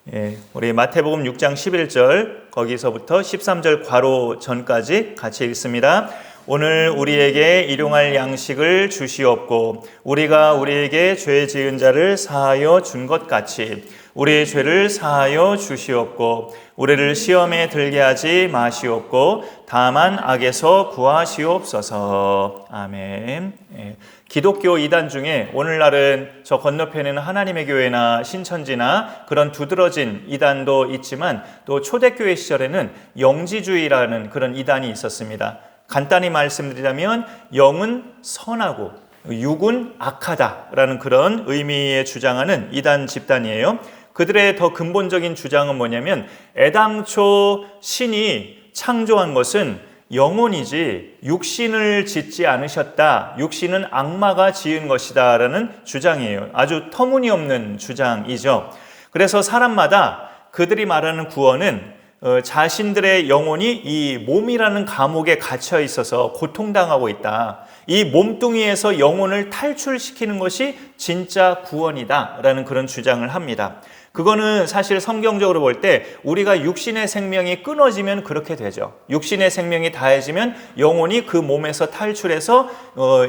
우리 마태복음 6장 11절 거기서부터 13절 괄호 전까지 같이 읽습니다. 오늘 우리에게 일용할 양식을 주시옵고 우리가 우리에게 죄 지은 자를 사하여 준 것 같이 우리의 죄를 사하여 주시옵고 우리를 시험에 들게 하지 마시옵고 다만 악에서 구하시옵소서. 아멘. 기독교 이단 중에 오늘날은 저 건너편에는 하나님의 교회나 신천지나 그런 두드러진 이단도 있지만 또 초대교회 시절에는 영지주의라는 그런 이단이 있었습니다. 간단히 말씀드리자면 영은 선하고 육은 악하다라는 그런 의미에 주장하는 이단 집단이에요. 그들의 더 근본적인 주장은 뭐냐면 애당초 신이 창조한 것은 영혼이지 육신을 짓지 않으셨다. 육신은 악마가 지은 것이다 라는 주장이에요. 아주 터무니없는 주장이죠. 그래서 사람마다 그들이 말하는 구원은 자신들의 영혼이 이 몸이라는 감옥에 갇혀 있어서 고통당하고 있다. 이 몸뚱이에서 영혼을 탈출시키는 것이 진짜 구원이다 라는 그런 주장을 합니다. 그거는 사실 성경적으로 볼 때 우리가 육신의 생명이 끊어지면 그렇게 되죠. 육신의 생명이 다해지면 영혼이 그 몸에서 탈출해서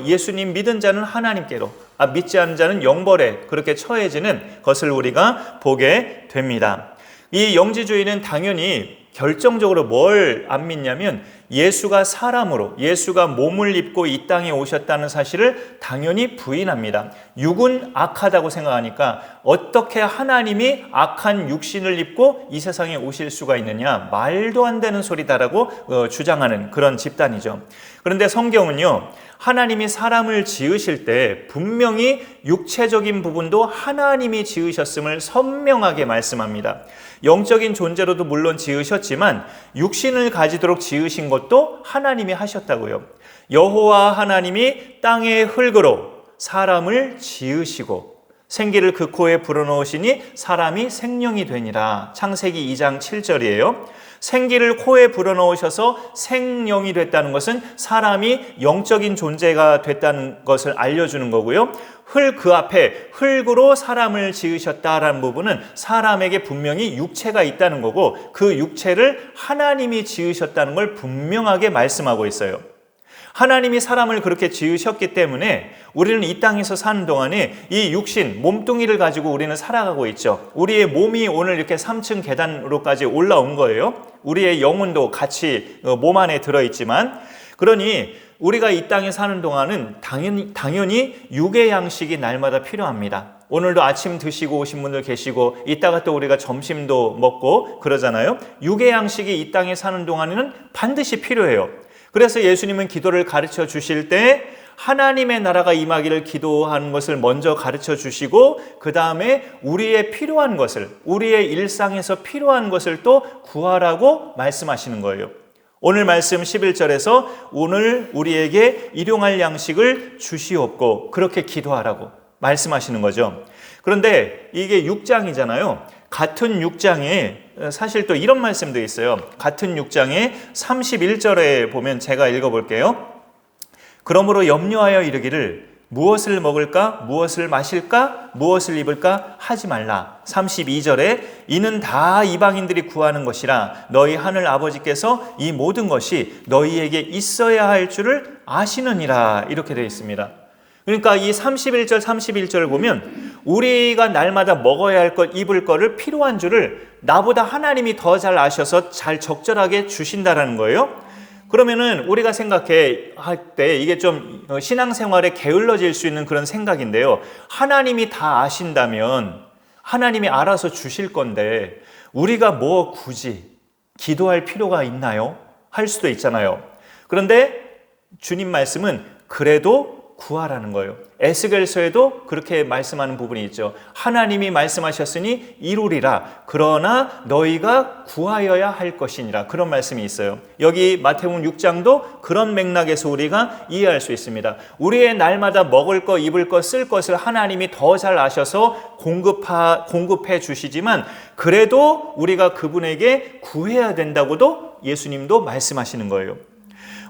예수님 믿은 자는 하나님께로, 믿지 않은 자는 영벌에 그렇게 처해지는 것을 우리가 보게 됩니다. 이 영지주의는 당연히 결정적으로 뭘 안 믿냐면 예수가 사람으로, 예수가 몸을 입고 이 땅에 오셨다는 사실을 당연히 부인합니다. 육은 악하다고 생각하니까 어떻게 하나님이 악한 육신을 입고 이 세상에 오실 수가 있느냐, 말도 안 되는 소리다라고 주장하는 그런 집단이죠. 그런데 성경은요, 하나님이 사람을 지으실 때 분명히 육체적인 부분도 하나님이 지으셨음을 선명하게 말씀합니다. 영적인 존재로도 물론 지으셨지만 육신을 가지도록 지으신 것도 하나님이 하셨다고요. 여호와 하나님이 땅의 흙으로 사람을 지으시고 생기를 그 코에 불어넣으시니 사람이 생령이 되니라. 창세기 2장 7절이에요. 생기를 코에 불어넣으셔서 생령이 됐다는 것은 사람이 영적인 존재가 됐다는 것을 알려주는 거고요. 그 앞에 흙으로 사람을 지으셨다라는 부분은 사람에게 분명히 육체가 있다는 거고 그 육체를 하나님이 지으셨다는 걸 분명하게 말씀하고 있어요. 하나님이 사람을 그렇게 지으셨기 때문에 우리는 이 땅에서 사는 동안에 이 육신, 몸뚱이를 가지고 우리는 살아가고 있죠. 우리의 몸이 오늘 이렇게 3층 계단으로까지 올라온 거예요. 우리의 영혼도 같이 몸 안에 들어있지만, 그러니 우리가 이 땅에 사는 동안은 당연히 육의 양식이 날마다 필요합니다. 오늘도 아침 드시고 오신 분들 계시고 이따가 또 우리가 점심도 먹고 그러잖아요. 육의 양식이 이 땅에 사는 동안에는 반드시 필요해요. 그래서 예수님은 기도를 가르쳐 주실 때 하나님의 나라가 임하기를 기도하는 것을 먼저 가르쳐 주시고 그 다음에 우리의 필요한 것을, 우리의 일상에서 필요한 것을 또 구하라고 말씀하시는 거예요. 오늘 말씀 11절에서 오늘 우리에게 일용할 양식을 주시옵고 그렇게 기도하라고 말씀하시는 거죠. 그런데 이게 6장이잖아요. 같은 6장에 사실 또 이런 말씀도 있어요. 같은 6장에 31절에 보면 제가 읽어볼게요. 그러므로 염려하여 이르기를 무엇을 먹을까? 무엇을 마실까? 무엇을 입을까? 하지 말라. 32절에 이는 다 이방인들이 구하는 것이라 너희 하늘 아버지께서 이 모든 것이 너희에게 있어야 할 줄을 아시느니라. 이렇게 되어 있습니다. 그러니까 이 31절, 31절을 보면 우리가 날마다 먹어야 할 것, 입을 거를 필요한 줄을 나보다 하나님이 더 잘 아셔서 잘 적절하게 주신다라는 거예요. 그러면은 우리가 생각할 때 이게 좀 신앙생활에 게을러질 수 있는 그런 생각인데요. 하나님이 다 아신다면 하나님이 알아서 주실 건데 우리가 뭐 굳이 기도할 필요가 있나요? 할 수도 있잖아요. 그런데 주님 말씀은 그래도 구하라는 거예요. 에스겔서에도 그렇게 말씀하는 부분이 있죠. 하나님이 말씀하셨으니 이루리라. 그러나 너희가 구하여야 할 것이니라. 그런 말씀이 있어요. 여기 마태복음 6장도 그런 맥락에서 우리가 이해할 수 있습니다. 우리의 날마다 먹을 것, 입을 것, 쓸 것을 하나님이 더 잘 아셔서 공급해 주시지만 그래도 우리가 그분에게 구해야 된다고도 예수님도 말씀하시는 거예요.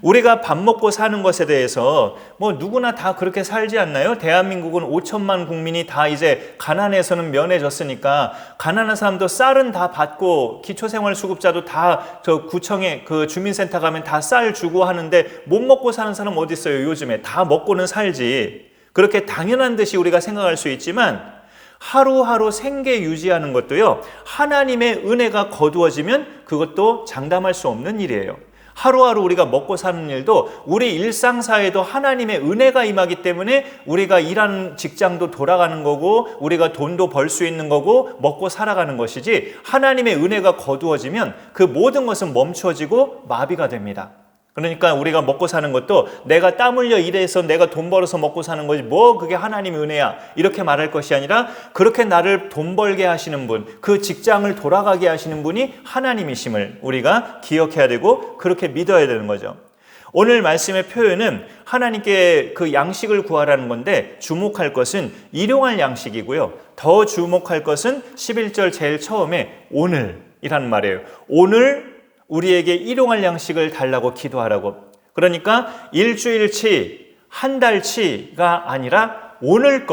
우리가 밥 먹고 사는 것에 대해서 뭐 누구나 다 그렇게 살지 않나요? 대한민국은 5천만 국민이 다 이제 가난에서는 면해졌으니까 가난한 사람도 쌀은 다 받고 기초생활수급자도 다 저 구청에 그 주민센터 가면 다 쌀 주고 하는데 못 먹고 사는 사람 어디 있어요? 요즘에 다 먹고는 살지. 그렇게 당연한 듯이 우리가 생각할 수 있지만 하루하루 생계 유지하는 것도요, 하나님의 은혜가 거두어지면 그것도 장담할 수 없는 일이에요. 하루하루 우리가 먹고 사는 일도 우리 일상사에도 하나님의 은혜가 임하기 때문에 우리가 일하는 직장도 돌아가는 거고 우리가 돈도 벌 수 있는 거고 먹고 살아가는 것이지, 하나님의 은혜가 거두어지면 그 모든 것은 멈춰지고 마비가 됩니다. 그러니까 우리가 먹고 사는 것도 내가 땀 흘려 일해서 내가 돈 벌어서 먹고 사는 거지 뭐 그게 하나님의 은혜야 이렇게 말할 것이 아니라, 그렇게 나를 돈 벌게 하시는 분, 그 직장을 돌아가게 하시는 분이 하나님이심을 우리가 기억해야 되고 그렇게 믿어야 되는 거죠. 오늘 말씀의 표현은 하나님께 그 양식을 구하라는 건데, 주목할 것은 일용할 양식이고요, 더 주목할 것은 11절 제일 처음에 오늘이라는 말이에요. 오늘 우리에게 일용할 양식을 달라고 기도하라고. 그러니까 일주일치, 한 달치가 아니라 오늘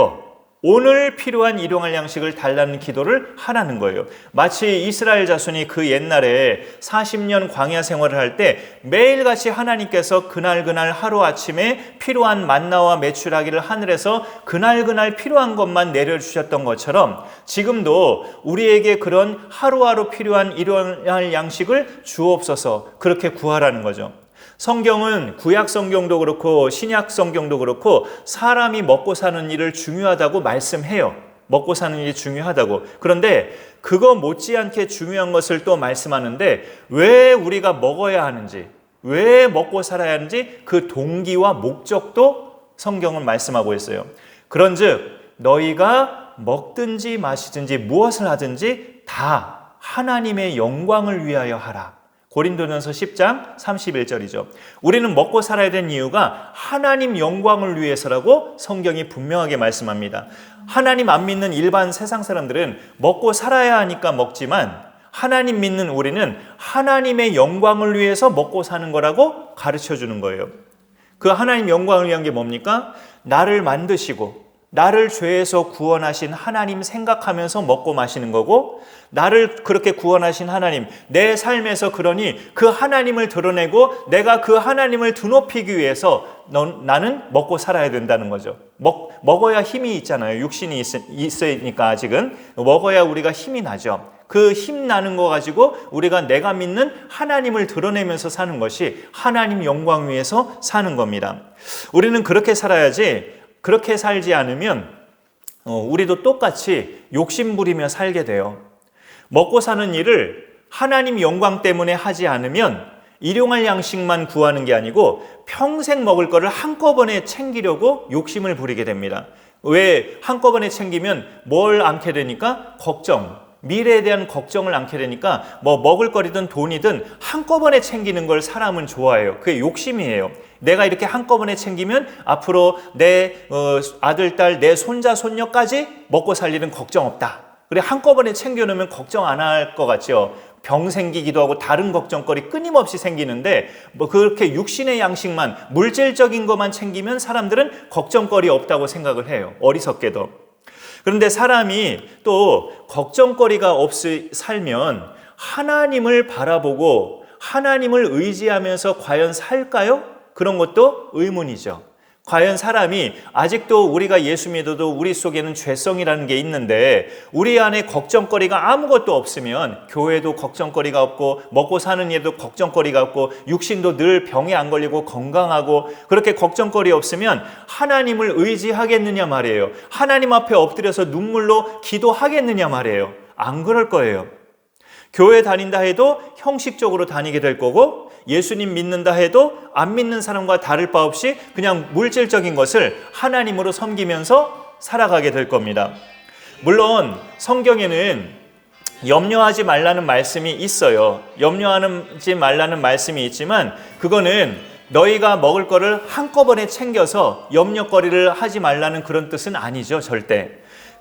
오늘 필요한 일용할 양식을 달라는 기도를 하라는 거예요. 마치 이스라엘 자손이 그 옛날에 40년 광야 생활을 할 때 매일같이 하나님께서 그날 하루아침에 필요한 만나와 메추라기를 하늘에서 그날 필요한 것만 내려주셨던 것처럼, 지금도 우리에게 그런 하루하루 필요한 일용할 양식을 주옵소서, 그렇게 구하라는 거죠. 성경은 구약 성경도 그렇고 신약 성경도 그렇고 사람이 먹고 사는 일을 중요하다고 말씀해요. 먹고 사는 일이 중요하다고. 그런데 그거 못지않게 중요한 것을 또 말씀하는데, 왜 우리가 먹어야 하는지, 왜 먹고 살아야 하는지 그 동기와 목적도 성경은 말씀하고 있어요. 그런즉 너희가 먹든지 마시든지 무엇을 하든지 다 하나님의 영광을 위하여 하라. 고린도전서 10장 31절이죠. 우리는 먹고 살아야 되는 이유가 하나님 영광을 위해서라고 성경이 분명하게 말씀합니다. 하나님 안 믿는 일반 세상 사람들은 먹고 살아야 하니까 먹지만, 하나님 믿는 우리는 하나님의 영광을 위해서 먹고 사는 거라고 가르쳐 주는 거예요. 그 하나님 영광을 위한 게 뭡니까? 나를 만드시고 나를 죄에서 구원하신 하나님 생각하면서 먹고 마시는 거고, 나를 그렇게 구원하신 하나님, 내 삶에서 그러니 그 하나님을 드러내고 내가 그 하나님을 드높이기 위해서 나는 먹고 살아야 된다는 거죠. 먹어야 힘이 있잖아요. 육신이 있으니까 아직은 먹어야 우리가 힘이 나죠. 그 힘 나는 거 가지고 우리가 내가 믿는 하나님을 드러내면서 사는 것이 하나님 영광 위해서 사는 겁니다. 우리는 그렇게 살아야지, 그렇게 살지 않으면 우리도 똑같이 욕심 부리며 살게 돼요. 먹고 사는 일을 하나님 영광 때문에 하지 않으면 일용할 양식만 구하는 게 아니고 평생 먹을 거를 한꺼번에 챙기려고 욕심을 부리게 됩니다. 왜 한꺼번에 챙기면 뭘 않게 되니까? 걱정, 미래에 대한 걱정을 않게 되니까 뭐 먹을 거리든 돈이든 한꺼번에 챙기는 걸 사람은 좋아해요. 그게 욕심이에요. 내가 이렇게 한꺼번에 챙기면 앞으로 내 아들, 딸, 내 손자, 손녀까지 먹고 살 일은 걱정 없다. 그래 한꺼번에 챙겨놓으면 걱정 안 할 것 같죠. 병 생기기도 하고 다른 걱정거리 끊임없이 생기는데, 뭐 그렇게 육신의 양식만, 물질적인 것만 챙기면 사람들은 걱정거리 없다고 생각을 해요. 어리석게도. 그런데 사람이 또 걱정거리가 없이 살면 하나님을 바라보고 하나님을 의지하면서 과연 살까요? 그런 것도 의문이죠. 과연 사람이 아직도 우리가 예수 믿어도 우리 속에는 죄성이라는 게 있는데, 우리 안에 걱정거리가 아무것도 없으면 교회도 걱정거리가 없고 먹고 사는 일도 걱정거리가 없고 육신도 늘 병에 안 걸리고 건강하고, 그렇게 걱정거리 없으면 하나님을 의지하겠느냐 말이에요. 하나님 앞에 엎드려서 눈물로 기도하겠느냐 말이에요. 안 그럴 거예요. 교회 다닌다 해도 형식적으로 다니게 될 거고, 예수님 믿는다 해도 안 믿는 사람과 다를 바 없이 그냥 물질적인 것을 하나님으로 섬기면서 살아가게 될 겁니다. 물론 성경에는 염려하지 말라는 말씀이 있어요. 염려하지 말라는 말씀이 있지만, 그거는 너희가 먹을 거를 한꺼번에 챙겨서 염려거리를 하지 말라는 그런 뜻은 아니죠. 절대.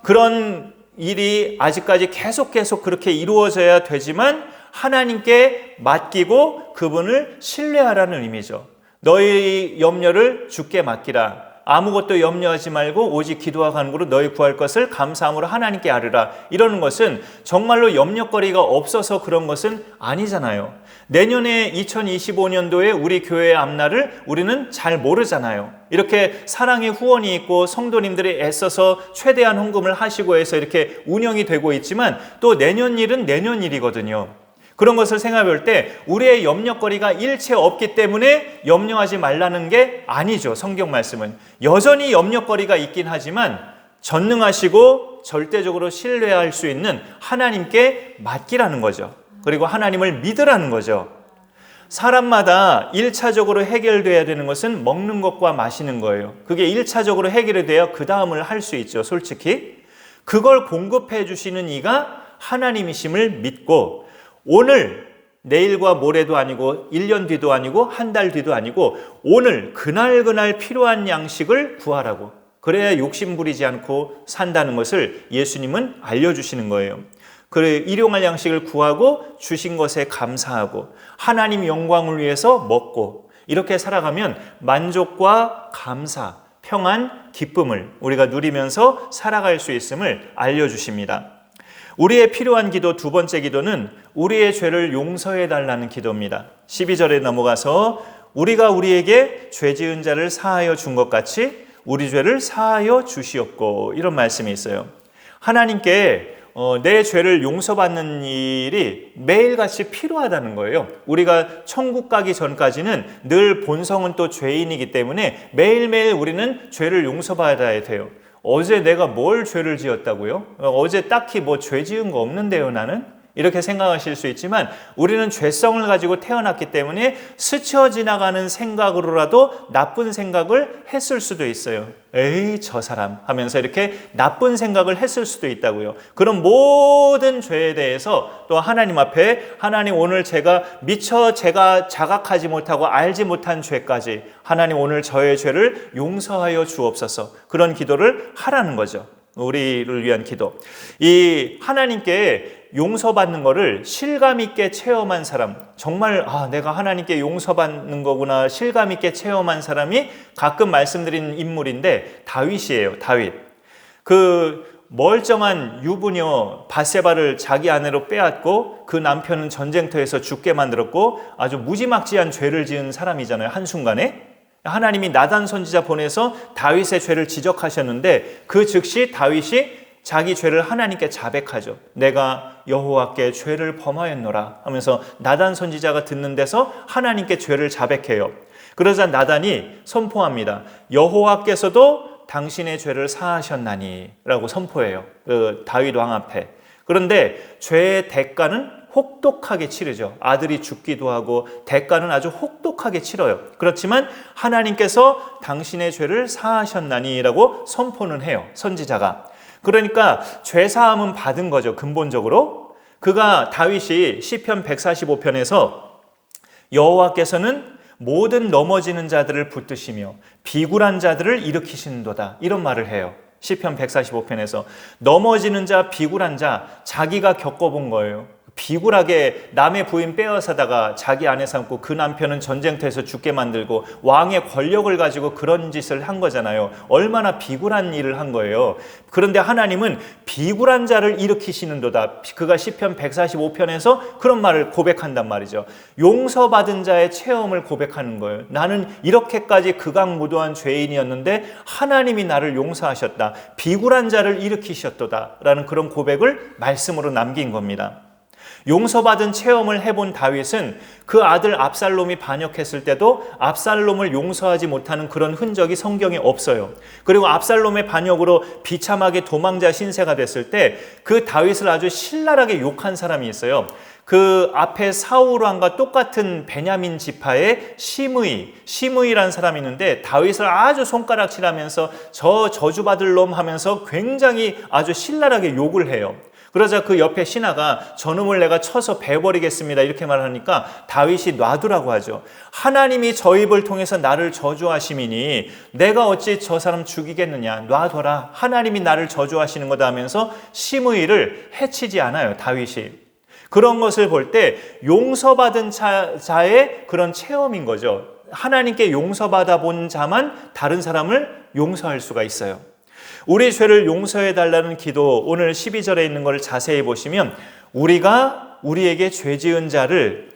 그런 일이 아직까지 계속 그렇게 이루어져야 되지만 하나님께 맡기고 그분을 신뢰하라는 의미죠. 너희 염려를 주께 맡기라. 아무것도 염려하지 말고 오직 기도와 간구로 너희 구할 것을 감사함으로 하나님께 아뢰라. 이러는 것은 정말로 염려거리가 없어서 그런 것은 아니잖아요. 내년에 2025년도에 우리 교회의 앞날을 우리는 잘 모르잖아요. 이렇게 사랑의 후원이 있고 성도님들이 애써서 최대한 헌금을 하시고 해서 이렇게 운영이 되고 있지만 또 내년 일은 내년 일이거든요. 그런 것을 생각해 볼 때 우리의 염려거리가 일체 없기 때문에 염려하지 말라는 게 아니죠. 성경 말씀은 여전히 염려거리가 있긴 하지만 전능하시고 절대적으로 신뢰할 수 있는 하나님께 맡기라는 거죠. 그리고 하나님을 믿으라는 거죠. 사람마다 1차적으로 해결돼야 되는 것은 먹는 것과 마시는 거예요. 그게 1차적으로 해결이 돼야 그 다음을 할 수 있죠. 솔직히 그걸 공급해 주시는 이가 하나님이심을 믿고 오늘 내일과 모레도 아니고 1년 뒤도 아니고 한 달 뒤도 아니고 오늘 그날 필요한 양식을 구하라고, 그래야 욕심 부리지 않고 산다는 것을 예수님은 알려주시는 거예요. 그래 일용할 양식을 구하고 주신 것에 감사하고 하나님 영광을 위해서 먹고 이렇게 살아가면 만족과 감사, 평안, 기쁨을 우리가 누리면서 살아갈 수 있음을 알려주십니다. 우리의 필요한 기도 두 번째 기도는 우리의 죄를 용서해 달라는 기도입니다. 12절에 넘어가서 우리가 우리에게 죄 지은 자를 사하여 준 것 같이 우리 죄를 사하여 주시옵고, 이런 말씀이 있어요. 하나님께 내 죄를 용서받는 일이 매일같이 필요하다는 거예요. 우리가 천국 가기 전까지는 늘 본성은 또 죄인이기 때문에 매일매일 우리는 죄를 용서받아야 돼요. 어제 내가 뭘 죄를 지었다고요? 어제 딱히 뭐 죄 지은 거 없는데요, 나는? 이렇게 생각하실 수 있지만 우리는 죄성을 가지고 태어났기 때문에 스쳐 지나가는 생각으로라도 나쁜 생각을 했을 수도 있어요. 에이, 저 사람 하면서 이렇게 나쁜 생각을 했을 수도 있다고요. 그런 모든 죄에 대해서 또 하나님 앞에 하나님 오늘 제가 미처 제가 자각하지 못하고 알지 못한 죄까지 하나님 오늘 저의 죄를 용서하여 주옵소서, 그런 기도를 하라는 거죠. 우리를 위한 기도. 이 하나님께 용서받는 것을 실감 있게 체험한 사람, 정말 내가 하나님께 용서받는 거구나 실감 있게 체험한 사람이 가끔 말씀드린 인물인데 다윗이에요. 다윗. 그 멀쩡한 유부녀 바세바를 자기 아내로 빼앗고 그 남편은 전쟁터에서 죽게 만들었고 아주 무지막지한 죄를 지은 사람이잖아요. 한순간에 하나님이 나단 선지자 보내서 다윗의 죄를 지적하셨는데 그 즉시 다윗이 자기 죄를 하나님께 자백하죠. 내가 여호와께 죄를 범하였노라 하면서 나단 선지자가 듣는 데서 하나님께 죄를 자백해요. 그러자 나단이 선포합니다. 여호와께서도 당신의 죄를 사하셨나니 라고 선포해요. 그 다윗 왕 앞에. 그런데 죄의 대가는 혹독하게 치르죠. 아들이 죽기도 하고 대가는 아주 혹독하게 치러요. 그렇지만 하나님께서 당신의 죄를 사하셨나니라고 선포는 해요. 선지자가. 그러니까 죄사함은 받은 거죠. 근본적으로. 그가 다윗이 시편 145편에서 여호와께서는 모든 넘어지는 자들을 붙드시며 비굴한 자들을 일으키시는도다, 이런 말을 해요. 시편 145편에서 넘어지는 자, 비굴한 자, 자기가 겪어본 거예요. 비굴하게 남의 부인 빼앗아다가 자기 아내 삼고 그 남편은 전쟁터에서 죽게 만들고 왕의 권력을 가지고 그런 짓을 한 거잖아요. 얼마나 비굴한 일을 한 거예요. 그런데 하나님은 비굴한 자를 일으키시는도다. 그가 시편 145편에서 그런 말을 고백한단 말이죠. 용서받은 자의 체험을 고백하는 거예요. 나는 이렇게까지 극악무도한 죄인이었는데 하나님이 나를 용서하셨다. 비굴한 자를 일으키셨도다 라는 그런 고백을 말씀으로 남긴 겁니다. 용서받은 체험을 해본 다윗은 그 아들 압살롬이 반역했을 때도 압살롬을 용서하지 못하는 그런 흔적이 성경에 없어요. 그리고 압살롬의 반역으로 비참하게 도망자 신세가 됐을 때 그 다윗을 아주 신랄하게 욕한 사람이 있어요. 그 앞에 사울 왕과 똑같은 베냐민 지파의 시므이라는 사람이 있는데 다윗을 아주 손가락질하면서 저 저주받을 놈 하면서 굉장히 아주 신랄하게 욕을 해요. 그러자 그 옆에 신하가 저놈을 내가 쳐서 베버리겠습니다 이렇게 말하니까 다윗이 놔두라고 하죠. 하나님이 저 입을 통해서 나를 저주하심이니 내가 어찌 저 사람 죽이겠느냐, 놔둬라, 하나님이 나를 저주하시는 거다 하면서 시므이를 해치지 않아요. 다윗이. 그런 것을 볼 때 용서받은 자의 그런 체험인 거죠. 하나님께 용서받아 본 자만 다른 사람을 용서할 수가 있어요. 우리 죄를 용서해 달라는 기도, 오늘 12절에 있는 걸 자세히 보시면 우리가 우리에게 죄 지은 자를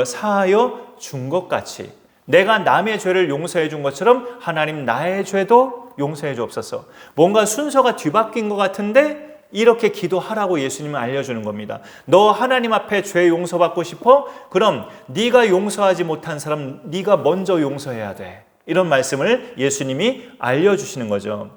사하여 준 것 같이, 내가 남의 죄를 용서해 준 것처럼 하나님 나의 죄도 용서해 주옵소서. 뭔가 순서가 뒤바뀐 것 같은데 이렇게 기도하라고 예수님은 알려주는 겁니다. 너 하나님 앞에 죄 용서받고 싶어? 그럼 네가 용서하지 못한 사람 네가 먼저 용서해야 돼. 이런 말씀을 예수님이 알려주시는 거죠.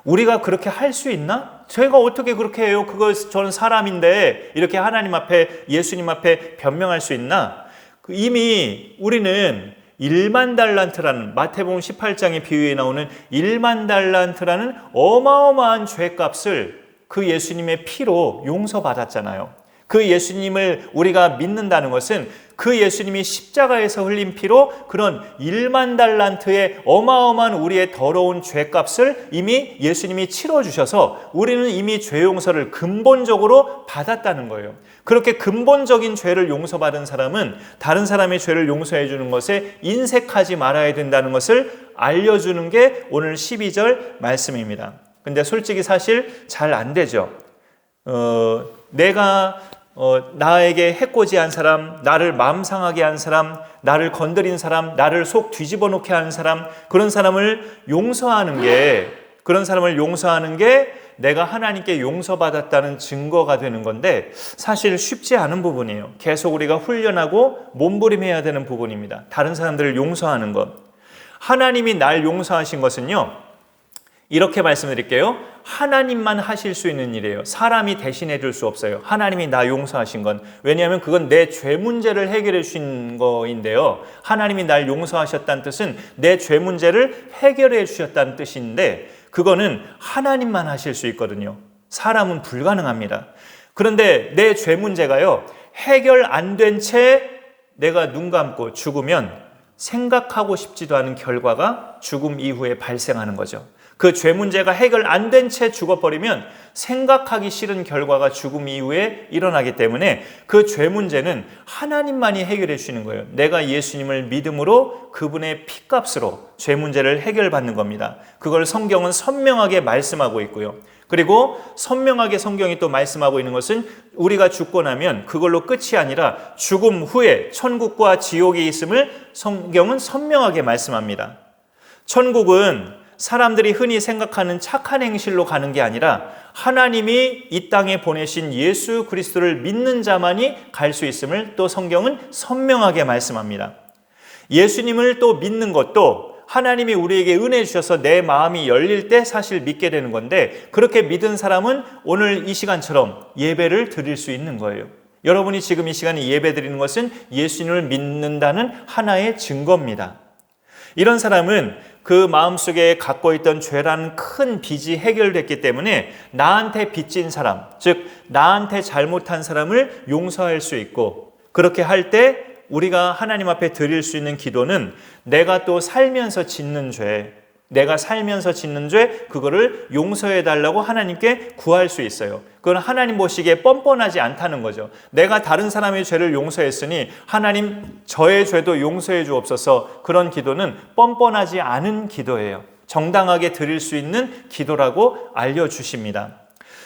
우리가 그렇게 할 수 있나? 제가 어떻게 그렇게 해요? 저는 사람인데 이렇게 하나님 앞에, 예수님 앞에 변명할 수 있나? 이미 우리는 1만 달란트라는, 마태복음 18장의 비유에 나오는 1만 달란트라는 어마어마한 죄값을 그 예수님의 피로 용서받았잖아요. 그 예수님을 우리가 믿는다는 것은 그 예수님이 십자가에서 흘린 피로 그런 1만 달란트의 어마어마한 우리의 더러운 죄값을 이미 예수님이 치러주셔서 우리는 이미 죄 용서를 근본적으로 받았다는 거예요. 그렇게 근본적인 죄를 용서받은 사람은 다른 사람의 죄를 용서해 주는 것에 인색하지 말아야 된다는 것을 알려주는 게 오늘 12절 말씀입니다. 근데 솔직히 사실 잘 안 되죠. 내가 나에게 해코지한 사람, 나를 마음 상하게 한 사람, 나를 건드린 사람, 나를 속 뒤집어 놓게 하는 사람, 그런 사람을 용서하는 게 내가 하나님께 용서받았다는 증거가 되는 건데 사실 쉽지 않은 부분이에요. 계속 우리가 훈련하고 몸부림해야 되는 부분입니다. 다른 사람들을 용서하는 것. 하나님이 날 용서하신 것은요, 이렇게 말씀드릴게요. 하나님만 하실 수 있는 일이에요. 사람이 대신해 줄 수 없어요. 하나님이 나 용서하신 건. 왜냐하면 그건 내 죄 문제를 해결해 주신 거인데요. 하나님이 날 용서하셨다는 뜻은 내 죄 문제를 해결해 주셨다는 뜻인데 그거는 하나님만 하실 수 있거든요. 사람은 불가능합니다. 그런데 내 죄 문제가요, 해결 안 된 채 내가 눈 감고 죽으면 생각하고 싶지도 않은 결과가 죽음 이후에 발생하는 거죠. 그 죄 문제가 해결 안 된 채 죽어버리면 생각하기 싫은 결과가 죽음 이후에 일어나기 때문에 그 죄 문제는 하나님만이 해결해 주시는 거예요. 내가 예수님을 믿음으로 그분의 피값으로 죄 문제를 해결받는 겁니다. 그걸 성경은 선명하게 말씀하고 있고요. 그리고 선명하게 성경이 또 말씀하고 있는 것은 우리가 죽고 나면 그걸로 끝이 아니라 죽음 후에 천국과 지옥이 있음을 성경은 선명하게 말씀합니다. 천국은 사람들이 흔히 생각하는 착한 행실로 가는 게 아니라 하나님이 이 땅에 보내신 예수 그리스도를 믿는 자만이 갈 수 있음을 또 성경은 선명하게 말씀합니다. 예수님을 또 믿는 것도 하나님이 우리에게 은혜 주셔서 내 마음이 열릴 때 사실 믿게 되는 건데 그렇게 믿은 사람은 오늘 이 시간처럼 예배를 드릴 수 있는 거예요. 여러분이 지금 이 시간에 예배 드리는 것은 예수님을 믿는다는 하나의 증거입니다. 이런 사람은 그 마음속에 갖고 있던 죄라는 큰 빚이 해결됐기 때문에 나한테 빚진 사람, 즉 나한테 잘못한 사람을 용서할 수 있고 그렇게 할 때 우리가 하나님 앞에 드릴 수 있는 기도는 내가 또 살면서 짓는 죄, 그거를 용서해 달라고 하나님께 구할 수 있어요. 그건 하나님 보시기에 뻔뻔하지 않다는 거죠. 내가 다른 사람의 죄를 용서했으니 하나님 저의 죄도 용서해 주옵소서. 그런 기도는 뻔뻔하지 않은 기도예요. 정당하게 드릴 수 있는 기도라고 알려주십니다.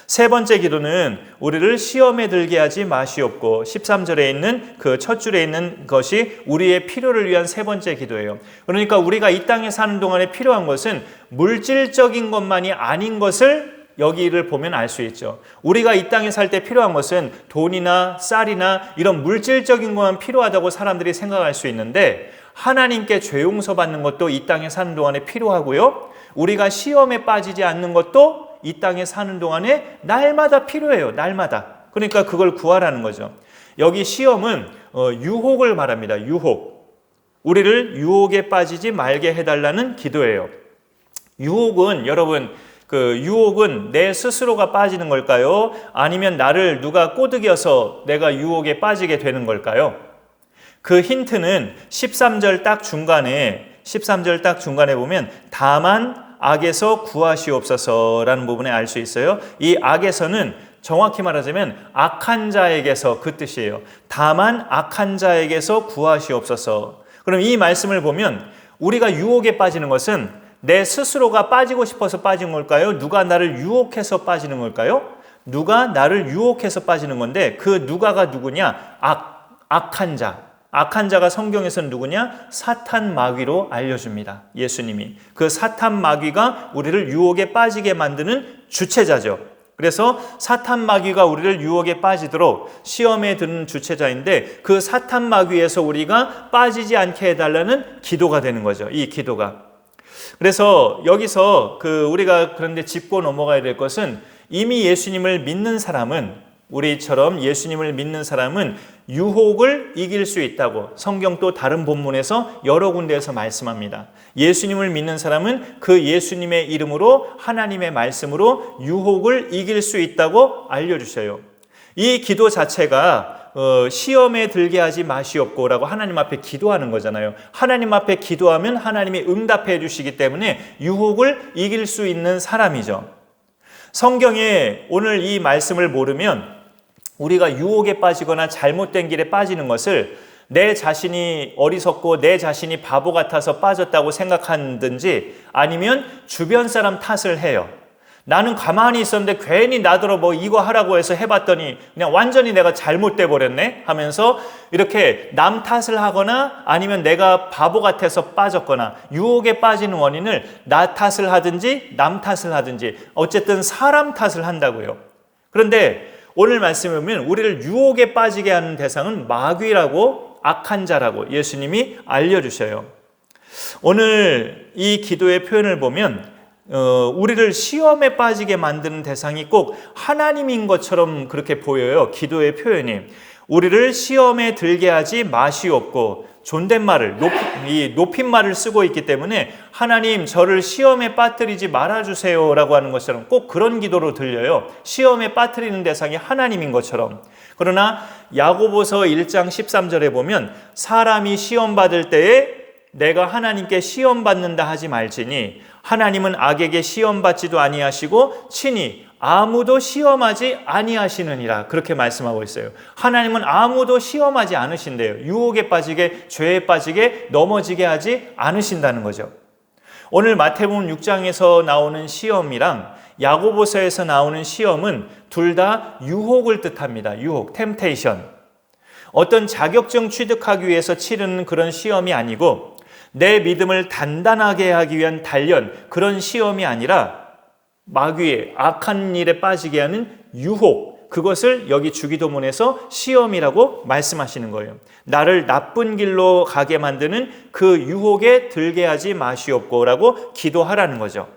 세 번째 기도는 우리를 시험에 들게 하지 마시옵고 13절에 있는 그 첫 줄에 있는 것이 우리의 필요를 위한 세 번째 기도예요. 그러니까 우리가 이 땅에 사는 동안에 필요한 것은 물질적인 것만이 아닌 것을 여기를 보면 알 수 있죠. 우리가 이 땅에 살 때 필요한 것은 돈이나 쌀이나 이런 물질적인 것만 필요하다고 사람들이 생각할 수 있는데 하나님께 죄 용서받는 것도 이 땅에 사는 동안에 필요하고요. 우리가 시험에 빠지지 않는 것도 이 땅에 사는 동안에 날마다 필요해요. 날마다. 그러니까 그걸 구하라는 거죠. 여기 시험은 유혹을 말합니다. 유혹. 우리를 유혹에 빠지지 말게 해달라는 기도예요. 유혹은 여러분 유혹은 내 스스로가 빠지는 걸까요? 아니면 나를 누가 꼬드겨서 내가 유혹에 빠지게 되는 걸까요? 그 힌트는 13절 딱 중간에 보면 다만 악에서 구하시옵소서라는 부분에 알 수 있어요. 이 악에서는 정확히 말하자면 악한 자에게서 그 뜻이에요. 다만 악한 자에게서 구하시옵소서. 그럼 이 말씀을 보면 우리가 유혹에 빠지는 것은 내 스스로가 빠지고 싶어서 빠진 걸까요? 누가 나를 유혹해서 빠지는 걸까요? 누가 나를 유혹해서 빠지는 건데 그 누가가 누구냐? 악한 자. 악한 자가 성경에서는 누구냐? 사탄 마귀로 알려줍니다. 예수님이. 그 사탄 마귀가 우리를 유혹에 빠지게 만드는 주체자죠. 그래서 사탄 마귀가 우리를 유혹에 빠지도록 시험에 드는 주체자인데 그 사탄 마귀에서 우리가 빠지지 않게 해달라는 기도가 되는 거죠. 이 기도가. 그래서 여기서 우리가 그런데 짚고 넘어가야 될 것은 이미 예수님을 믿는 사람은 우리처럼 예수님을 믿는 사람은 유혹을 이길 수 있다고 성경 또 다른 본문에서 여러 군데에서 말씀합니다. 예수님을 믿는 사람은 그 예수님의 이름으로 하나님의 말씀으로 유혹을 이길 수 있다고 알려주셔요. 이 기도 자체가 시험에 들게 하지 마시옵고라고 하나님 앞에 기도하는 거잖아요. 하나님 앞에 기도하면 하나님이 응답해 주시기 때문에 유혹을 이길 수 있는 사람이죠. 성경에 오늘 이 말씀을 모르면 우리가 유혹에 빠지거나 잘못된 길에 빠지는 것을 내 자신이 어리석고 내 자신이 바보 같아서 빠졌다고 생각하든지 아니면 주변 사람 탓을 해요. 나는 가만히 있었는데 괜히 나더러 이거 하라고 해서 해봤더니 그냥 완전히 내가 잘못돼 버렸네 하면서 이렇게 남 탓을 하거나 아니면 내가 바보 같아서 빠졌거나 유혹에 빠지는 원인을 나 탓을 하든지 남 탓을 하든지 어쨌든 사람 탓을 한다고요. 그런데 오늘 말씀에 보면 우리를 유혹에 빠지게 하는 대상은 마귀라고 악한 자라고 예수님이 알려주셔요. 오늘 이 기도의 표현을 보면 우리를 시험에 빠지게 만드는 대상이 꼭 하나님인 것처럼 그렇게 보여요. 기도의 표현이. 우리를 시험에 들게 하지 마시옵고 존댓말을 높임말을 쓰고 있기 때문에 하나님 저를 시험에 빠뜨리지 말아주세요 라고 하는 것처럼 꼭 그런 기도로 들려요. 시험에 빠뜨리는 대상이 하나님인 것처럼. 그러나 야고보서 1장 13절에 보면 사람이 시험 받을 때에 내가 하나님께 시험 받는다 하지 말지니 하나님은 악에게 시험 받지도 아니하시고 친히 아무도 시험하지 아니하시느니라 그렇게 말씀하고 있어요. 하나님은 아무도 시험하지 않으신대요. 유혹에 빠지게 죄에 빠지게 넘어지게 하지 않으신다는 거죠. 오늘 마태복음 6장에서 나오는 시험이랑 야고보서에서 나오는 시험은 둘 다 유혹을 뜻합니다. 유혹, 템테이션. 어떤 자격증 취득하기 위해서 치르는 그런 시험이 아니고 내 믿음을 단단하게 하기 위한 단련, 그런 시험이 아니라 마귀의 악한 일에 빠지게 하는 유혹, 그것을 여기 주기도문에서 시험이라고 말씀하시는 거예요. 나를 나쁜 길로 가게 만드는 그 유혹에 들게 하지 마시옵고라고 기도하라는 거죠.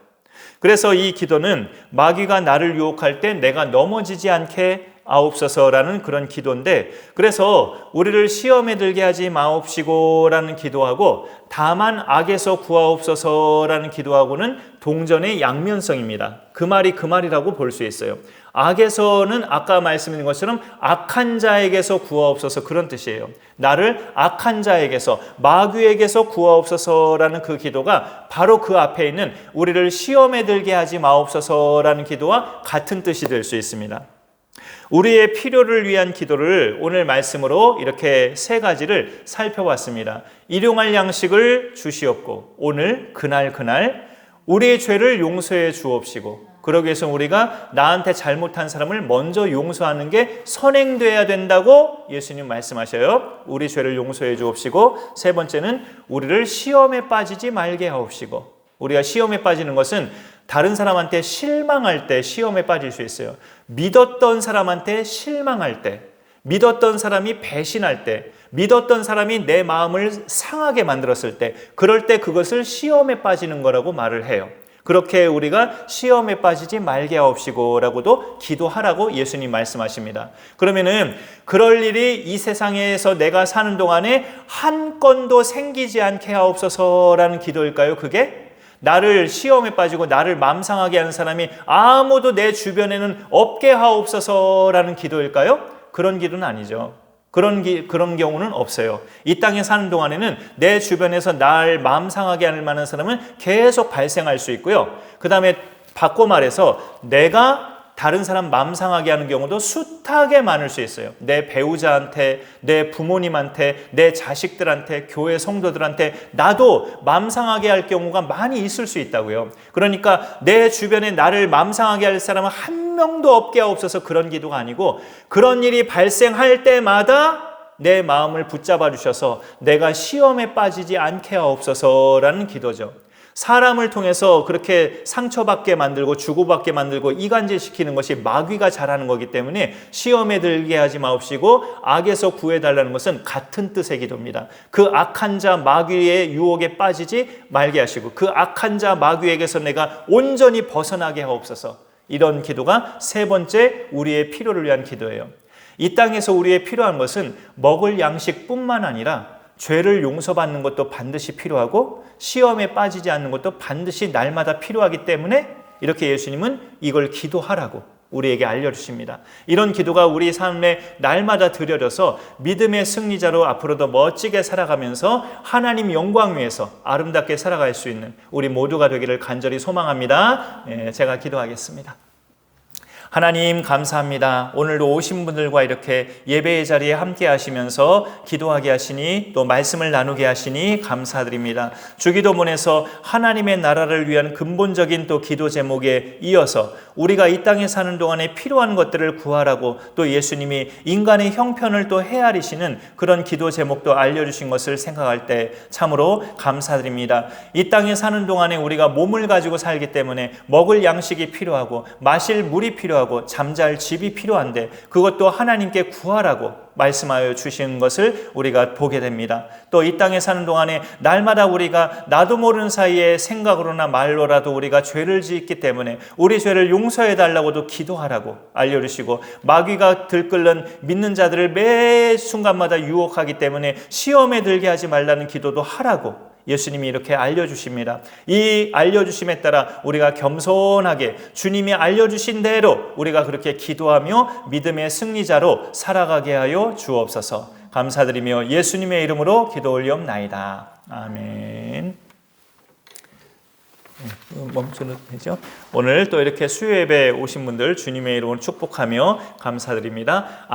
그래서 이 기도는 마귀가 나를 유혹할 때 내가 넘어지지 않게 아옵소서라는 그런 기도인데, 그래서 우리를 시험에 들게 하지 마옵시고라는 기도하고 다만 악에서 구하옵소서라는 기도하고는 동전의 양면성입니다. 그 말이 그 말이라고 볼 수 있어요. 악에서는 아까 말씀드린 것처럼 악한 자에게서 구하옵소서, 그런 뜻이에요. 나를 악한 자에게서, 마귀에게서 구하옵소서라는 그 기도가 바로 그 앞에 있는 우리를 시험에 들게 하지 마옵소서라는 기도와 같은 뜻이 될 수 있습니다. 우리의 필요를 위한 기도를 오늘 말씀으로 이렇게 세 가지를 살펴봤습니다. 일용할 양식을 주시옵고, 오늘 그날 우리의 죄를 용서해 주옵시고, 그러기 위해서 우리가 나한테 잘못한 사람을 먼저 용서하는 게 선행돼야 된다고 예수님 말씀하셔요. 우리 죄를 용서해 주옵시고, 세 번째는 우리를 시험에 빠지지 말게 하옵시고. 우리가 시험에 빠지는 것은 다른 사람한테 실망할 때 시험에 빠질 수 있어요. 믿었던 사람한테 실망할 때, 믿었던 사람이 배신할 때, 믿었던 사람이 내 마음을 상하게 만들었을 때, 그럴 때 그것을 시험에 빠지는 거라고 말을 해요. 그렇게 우리가 시험에 빠지지 말게 하옵시고라고도 기도하라고 예수님 말씀하십니다. 그러면은 그럴 일이 이 세상에서 내가 사는 동안에 한 건도 생기지 않게 하옵소서라는 기도일까요? 그게? 나를 시험에 빠지고 나를 맘상하게 하는 사람이 아무도 내 주변에는 없게 하옵소서라는 기도일까요? 그런 기도는 아니죠. 그런 경우는 없어요. 이 땅에 사는 동안에는 내 주변에서 날 맘상하게 할 만한 사람은 계속 발생할 수 있고요. 그 다음에 바꿔 말해서 내가 다른 사람 마음 상하게 하는 경우도 숱하게 많을 수 있어요. 내 배우자한테, 내 부모님한테, 내 자식들한테, 교회 성도들한테 나도 마음 상하게 할 경우가 많이 있을 수 있다고요. 그러니까 내 주변에 나를 마음 상하게 할 사람은 한 명도 없게 하옵소서, 그런 기도가 아니고 그런 일이 발생할 때마다 내 마음을 붙잡아 주셔서 내가 시험에 빠지지 않게 하옵소서라는 기도죠. 사람을 통해서 그렇게 상처받게 만들고 주고받게 만들고 이간질시키는 것이 마귀가 잘하는 거기 때문에 시험에 들게 하지 마옵시고 악에서 구해달라는 것은 같은 뜻의 기도입니다. 그 악한 자 마귀의 유혹에 빠지지 말게 하시고 그 악한 자 마귀에게서 내가 온전히 벗어나게 하옵소서. 이런 기도가 세 번째 우리의 필요를 위한 기도예요. 이 땅에서 우리의 필요한 것은 먹을 양식뿐만 아니라 죄를 용서받는 것도 반드시 필요하고 시험에 빠지지 않는 것도 반드시 날마다 필요하기 때문에 이렇게 예수님은 이걸 기도하라고 우리에게 알려주십니다. 이런 기도가 우리 삶에 날마다 드려져서 믿음의 승리자로 앞으로도 멋지게 살아가면서 하나님 영광 위에서 아름답게 살아갈 수 있는 우리 모두가 되기를 간절히 소망합니다. 제가 기도하겠습니다. 하나님 감사합니다. 오늘도 오신 분들과 이렇게 예배의 자리에 함께 하시면서 기도하게 하시니 또 말씀을 나누게 하시니 감사드립니다. 주기도문에서 하나님의 나라를 위한 근본적인 또 기도 제목에 이어서 우리가 이 땅에 사는 동안에 필요한 것들을 구하라고 또 예수님이 인간의 형편을 또 헤아리시는 그런 기도 제목도 알려주신 것을 생각할 때 참으로 감사드립니다. 이 땅에 사는 동안에 우리가 몸을 가지고 살기 때문에 먹을 양식이 필요하고 마실 물이 필요하고 잠잘 집이 필요한데 그것도 하나님께 구하라고 말씀하여 주신 것을 우리가 보게 됩니다. 또 이 땅에 사는 동안에 날마다 우리가 나도 모르는 사이에 생각으로나 말로라도 우리가 죄를 지었기 때문에 우리 죄를 용서해 달라고도 기도하라고 알려주시고 마귀가 들끓는 믿는 자들을 매 순간마다 유혹하기 때문에 시험에 들게 하지 말라는 기도도 하라고 예수님이 이렇게 알려주십니다. 이 알려주심에 따라 우리가 겸손하게 주님이 알려주신 대로 우리가 그렇게 기도하며 믿음의 승리자로 살아가게 하여 주옵소서. 감사드리며 예수님의 이름으로 기도 올리옵나이다. 아멘. 멈춰도 되죠? 오늘 또 이렇게 수요 예배 오신 분들 주님의 이름으로 축복하며 감사드립니다.